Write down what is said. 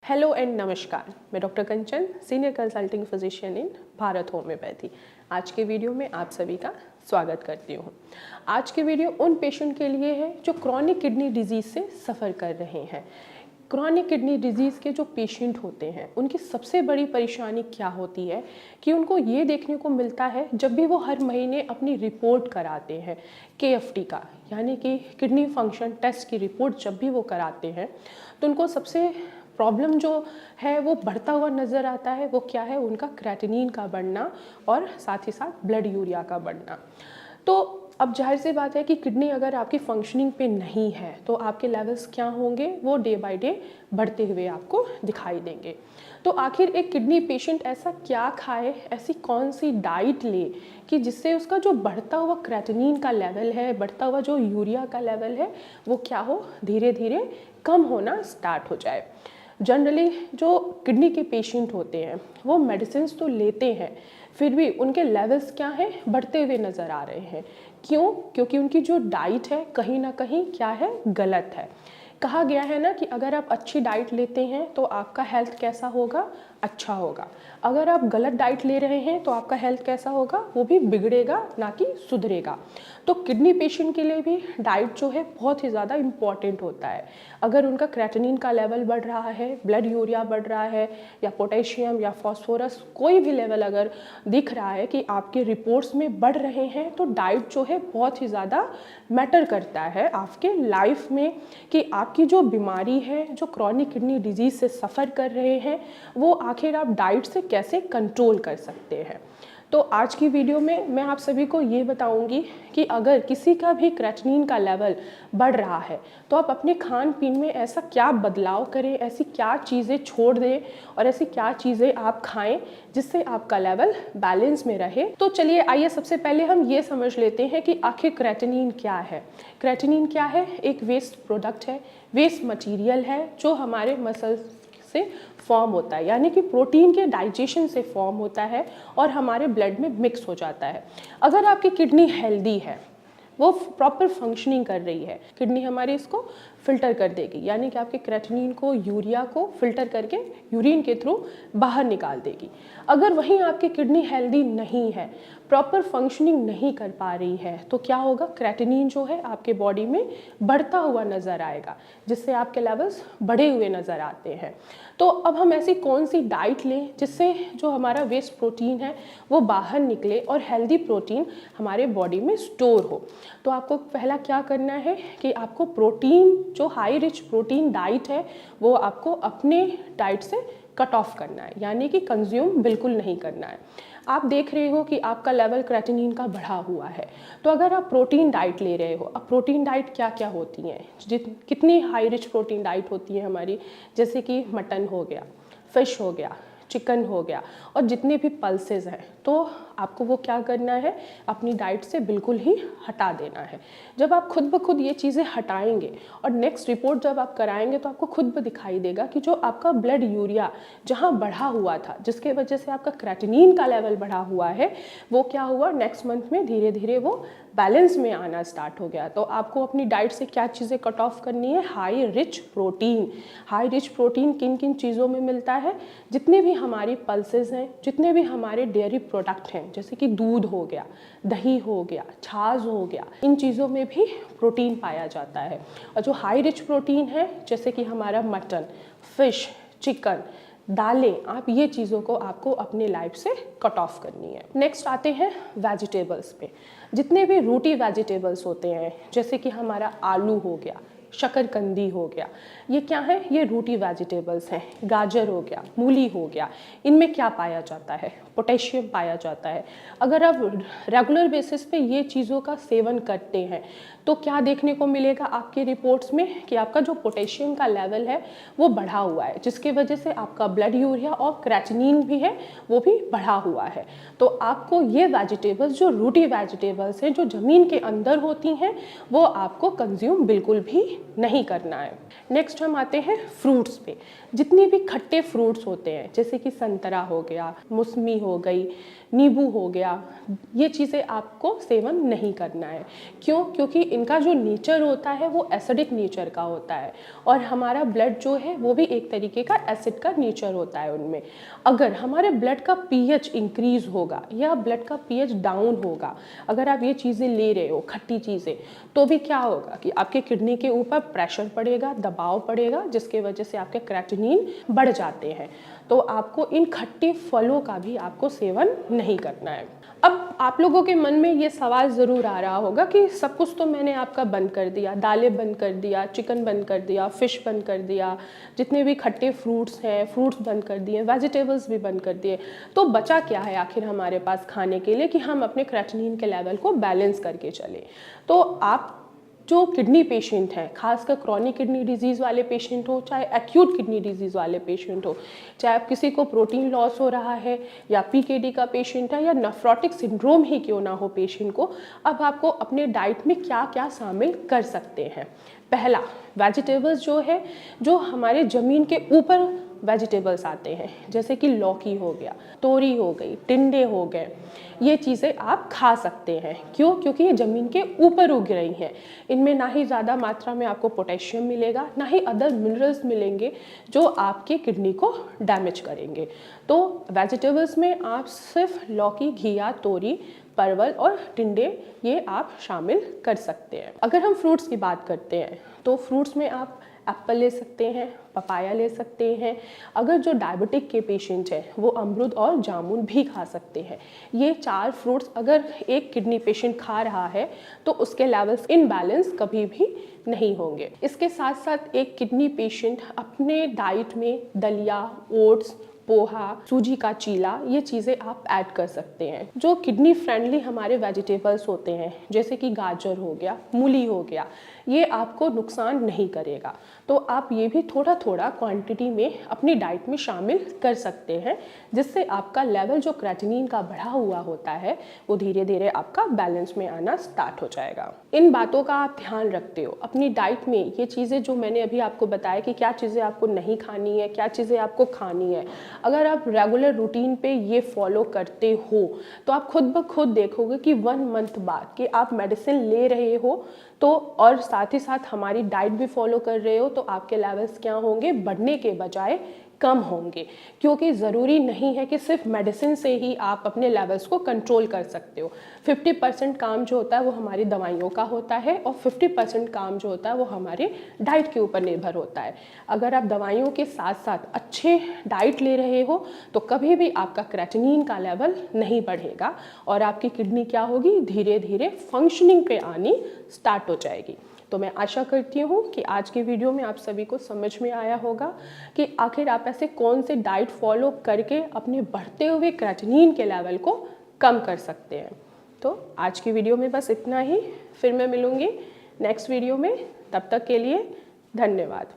Hello and नमस्कार। मैं doctor कंचन, senior consulting physician इन Bharat homeopathy. आज के वीडियो में आप सभी का स्वागत करती हूँ। आज के वीडियो उन पेशेंट के लिए है जो क्रॉनिक किडनी डिजीज़ से सफ़र कर रहे हैं। क्रॉनिक किडनी डिजीज़ के जो पेशेंट होते हैं उनकी सबसे बड़ी परेशानी क्या होती है कि उनको ये देखने को मिलता है जब भी वो हर महीने अपनी रिपोर्ट कराते हैं KFT का, यानी कि किडनी फंक्शन टेस्ट की रिपोर्ट जब भी वो कराते हैं तो उनको सबसे प्रॉब्लम जो है वो बढ़ता हुआ नज़र आता है। वो क्या है? उनका क्रेटिनिन का बढ़ना और साथ ही साथ ब्लड यूरिया का बढ़ना। तो अब जाहिर सी बात है कि किडनी अगर आपकी फंक्शनिंग पे नहीं है तो आपके लेवल्स क्या होंगे, वो डे बाय डे बढ़ते हुए आपको दिखाई देंगे। तो आखिर एक किडनी पेशेंट ऐसा क्या खाए, ऐसी कौन सी डाइट ले कि जिससे उसका जो बढ़ता हुआ क्रेटिनिन का लेवल है, बढ़ता हुआ जो यूरिया का लेवल है, वो क्या हो, धीरे धीरे कम होना स्टार्ट हो जाए। जनरली जो किडनी के पेशेंट होते हैं वो मेडिसिन तो लेते हैं, फिर भी उनके लेवल्स क्या हैं, बढ़ते हुए नज़र आ रहे हैं। क्यों? क्योंकि उनकी जो डाइट है कहीं ना कहीं क्या है, गलत है। कहा गया है ना कि अगर आप अच्छी डाइट लेते हैं तो आपका हेल्थ कैसा होगा, अच्छा होगा। अगर आप गलत डाइट ले रहे हैं तो आपका हेल्थ कैसा होगा, वो भी बिगड़ेगा ना कि सुधरेगा। तो किडनी पेशेंट के लिए भी डाइट जो है बहुत ही ज़्यादा इम्पॉर्टेंट होता है। अगर उनका क्रेटिनिन का लेवल बढ़ रहा है, ब्लड यूरिया बढ़ रहा है, या पोटेशियम या फॉस्फोरस कोई भी लेवल अगर दिख रहा है कि आपके रिपोर्ट्स में बढ़ रहे हैं, तो डाइट जो है बहुत ही ज़्यादा मैटर करता है आपके लाइफ में कि आपकी जो बीमारी है, जो क्रॉनिक किडनी डिजीज़ से सफ़र कर रहे हैं, वो आखिर आप डाइट से कैसे कंट्रोल कर सकते हैं। तो आज की वीडियो में मैं आप सभी को ये बताऊंगी कि अगर किसी का भी क्रेटिनिन का लेवल बढ़ रहा है तो आप अपने खान पीन में ऐसा क्या बदलाव करें, ऐसी क्या चीज़ें छोड़ दें और ऐसी क्या चीज़ें आप खाएं जिससे आपका लेवल बैलेंस में रहे। तो चलिए आइए सबसे पहले हम ये समझ लेते हैं कि आखिर क्रेटिनिन क्या है। क्रेटिनिन क्या है? एक वेस्ट प्रोडक्ट है, वेस्ट मटीरियल है जो हमारे मसल्स से फॉर्म होता है, यानी कि प्रोटीन के डाइजेशन से फॉर्म होता है और हमारे ब्लड में मिक्स हो जाता है। अगर आपकी किडनी हेल्दी है, वो प्रॉपर फंक्शनिंग कर रही है, किडनी हमारी इसको फिल्टर कर देगी, यानी कि आपके क्रेटिनिन को, यूरिया को फिल्टर करके यूरिन के थ्रू बाहर निकाल देगी। अगर वहीं आपकी किडनी हेल्दी नहीं है, प्रॉपर फंक्शनिंग नहीं कर पा रही है, तो क्या होगा, क्रेटिनिन जो है आपके बॉडी में बढ़ता हुआ नज़र आएगा, जिससे आपके लेवल्स बढ़े हुए नज़र आते हैं। तो अब हम ऐसी कौन सी डाइट लें जिससे जो हमारा वेस्ट प्रोटीन है वो बाहर निकले और हेल्दी प्रोटीन हमारे बॉडी में स्टोर हो। तो आपको पहला क्या करना है कि आपको प्रोटीन, जो हाई रिच प्रोटीन डाइट है, वो आपको अपने डाइट से कट ऑफ करना है, यानी कि कंज्यूम बिल्कुल नहीं करना है। आप देख रहे हो कि आपका लेवल क्रेटिनिन का बढ़ा हुआ है, तो अगर आप प्रोटीन डाइट ले रहे हो, अब प्रोटीन डाइट क्या क्या होती हैं, कितनी हाई रिच प्रोटीन डाइट होती है हमारी, जैसे कि मटन हो गया, फिश हो गया, चिकन हो गया, और जितने भी पल्सेस हैं, तो आपको वो क्या करना है, अपनी डाइट से बिल्कुल ही हटा देना है। जब आप खुद ब खुद ये चीज़ें हटाएंगे और नेक्स्ट रिपोर्ट जब आप कराएंगे तो आपको खुद ब दिखाई देगा कि जो आपका ब्लड यूरिया जहाँ बढ़ा हुआ था, जिसके वजह से आपका क्रेटिनिन का लेवल बढ़ा हुआ है, वो क्या हुआ, नेक्स्ट मंथ में धीरे धीरे वो बैलेंस में आना स्टार्ट हो गया। तो आपको अपनी डाइट से क्या चीज़ें कट ऑफ करनी है, high rich protein. High rich protein किन किन चीज़ों में मिलता है, जितने भी हमारी पल्सेस हैं, जितने भी हमारे डेयरी प्रोडक्ट हैं, जैसे कि दूध हो गया, दही हो गया, छाछ हो गया, इन चीज़ों में भी प्रोटीन पाया जाता है। और जो हाई रिच प्रोटीन है, जैसे कि हमारा मटन, फिश, चिकन, दालें, आप ये चीज़ों को आपको अपने लाइफ से कट ऑफ करनी है। नेक्स्ट आते हैं वेजिटेबल्स पे। जितने भी रूटी वेजिटेबल्स होते हैं, जैसे कि हमारा आलू हो गया, शकरकंदी हो गया, ये क्या है, ये रूटी वेजिटेबल्स हैं। गाजर हो गया, मूली हो गया, इनमें क्या पाया जाता है, पोटेशियम पाया जाता है। अगर आप रेगुलर बेसिस पे ये चीज़ों का सेवन करते हैं तो क्या देखने को मिलेगा आपकी रिपोर्ट्स में कि आपका जो पोटेशियम का लेवल है वो बढ़ा हुआ है, जिसकी वजह से आपका ब्लड यूरिया और क्रेटिनिन भी है वो भी बढ़ा हुआ है। तो आपको ये वेजिटेबल्स, जो रूटी वेजिटेबल्स हैं, जो ज़मीन के अंदर होती हैं, वो आपको कंज्यूम बिल्कुल भी नहीं करना है। नेक्स्ट हम आते हैं फ्रूट्स पे। जितने भी खट्टे फ्रूट्स होते हैं, जैसे कि संतरा हो गया, मौसमी हो गई, नींबू हो गया, ये चीज़ें आपको सेवन नहीं करना है। क्यों? क्योंकि इनका जो नेचर होता है वो एसिडिक नेचर का होता है और हमारा ब्लड जो है वो भी एक तरीके का एसिड का नेचर होता है उनमें। अगर हमारे ब्लड का पीएच इंक्रीज होगा या ब्लड का पीएच डाउन होगा, अगर आप ये चीज़ें ले रहे हो खट्टी चीज़ें, तो भी क्या होगा कि आपके किडनी के ऊपर प्रेशर पड़ेगा, दबाव पड़ेगा, जिसके वजह से आपके क्रेटिनिन बढ़ जाते हैं। तो आपको इन खट्टे फलों का भी आपको सेवन नहीं करना है। अब आप लोगों के मन में ये सवाल ज़रूर आ रहा होगा कि सब कुछ तो मैंने आपका बंद कर दिया, दालें बंद कर दिया, चिकन बंद कर दिया, फ़िश बंद कर दिया, जितने भी खट्टे फ्रूट्स हैं फ्रूट्स बंद कर दिए, वेजिटेबल्स भी बंद कर दिए, तो बचा क्या है आखिर हमारे पास खाने के लिए कि हम अपने क्रेटिनिन के लेवल को बैलेंस करके चलें। तो आप जो किडनी पेशेंट हैं, खासकर क्रॉनिक किडनी डिजीज़ वाले पेशेंट हो, चाहे एक्यूट किडनी डिजीज़ वाले पेशेंट हो, चाहे आप किसी को प्रोटीन लॉस हो रहा है या पीकेडी का पेशेंट है या नेफ्रोटिक सिंड्रोम ही क्यों ना हो पेशेंट को, अब आपको अपने डाइट में क्या क्या शामिल कर सकते हैं। पहला, वेजिटेबल्स जो है, जो हमारे ज़मीन के ऊपर वेजिटेबल्स आते हैं, जैसे कि लौकी हो गया, तोरी हो गई, टिंडे हो गए, ये चीज़ें आप खा सकते हैं। क्यों? क्योंकि ये ज़मीन के ऊपर उग रही हैं। इनमें ना ही ज़्यादा मात्रा में आपको पोटेशियम मिलेगा, ना ही अदर मिनरल्स मिलेंगे जो आपके किडनी को डैमेज करेंगे। तो वेजिटेबल्स में आप सिर्फ लौकी, घिया, तोरी, परवल और टिंडे ये आप शामिल कर सकते हैं। अगर हम फ्रूट्स की बात करते हैं तो फ्रूट्स में आप एप्पल ले सकते हैं, पपाया ले सकते हैं। अगर जो डायबिटिक के पेशेंट हैं वो अमरूद और जामुन भी खा सकते हैं। ये 4 फ्रूट्स अगर एक किडनी पेशेंट खा रहा है तो उसके लेवल्स इनबैलेंस कभी भी नहीं होंगे। इसके साथ साथ एक किडनी पेशेंट अपने डाइट में दलिया, ओट्स, पोहा, सूजी का चीला, ये चीज़ें आप ऐड कर सकते हैं। जो किडनी फ्रेंडली हमारे वेजिटेबल्स होते हैं, जैसे कि गाजर हो गया, मूली हो गया, ये आपको नुकसान नहीं करेगा। तो आप ये भी थोड़ा थोड़ा क्वांटिटी में अपनी डाइट में शामिल कर सकते हैं, जिससे आपका लेवल जो क्रेटिनिन का बढ़ा हुआ होता है वो धीरे धीरे आपका बैलेंस में आना स्टार्ट हो जाएगा। इन बातों का आप ध्यान रखते हो अपनी डाइट में। ये चीज़ें जो मैंने अभी आपको बताया कि क्या चीज़ें आपको नहीं खानी है, क्या चीज़ें आपको खानी है, अगर आप रेगुलर रूटीन पे ये फॉलो करते हो तो आप खुद ब खुद देखोगे कि 1 मंथ बाद कि आप मेडिसिन ले रहे हो तो और साथ ही साथ हमारी डाइट भी फॉलो कर रहे हो तो आपके लेवल्स क्या होंगे, बढ़ने के बजाय कम होंगे। क्योंकि ज़रूरी नहीं है कि सिर्फ मेडिसिन से ही आप अपने लेवल्स को कंट्रोल कर सकते हो। 50% काम जो होता है वो हमारी दवाइयों का होता है और 50% काम जो होता है वो हमारे डाइट के ऊपर निर्भर होता है। अगर आप दवाइयों के साथ साथ अच्छे डाइट ले रहे हो तो कभी भी आपका क्रेटिनिन का लेवल नहीं बढ़ेगा और आपकी किडनी क्या होगी, धीरे धीरे फंक्शनिंग पे आनी स्टार्ट हो जाएगी। तो मैं आशा करती हूँ कि आज की वीडियो में आप सभी को समझ में आया होगा कि आखिर आप ऐसे कौन से डाइट फॉलो करके अपने बढ़ते हुए क्रेटिनिन के लेवल को कम कर सकते हैं। तो आज की वीडियो में बस इतना ही, फिर मैं मिलूँगी नेक्स्ट वीडियो में। तब तक के लिए धन्यवाद।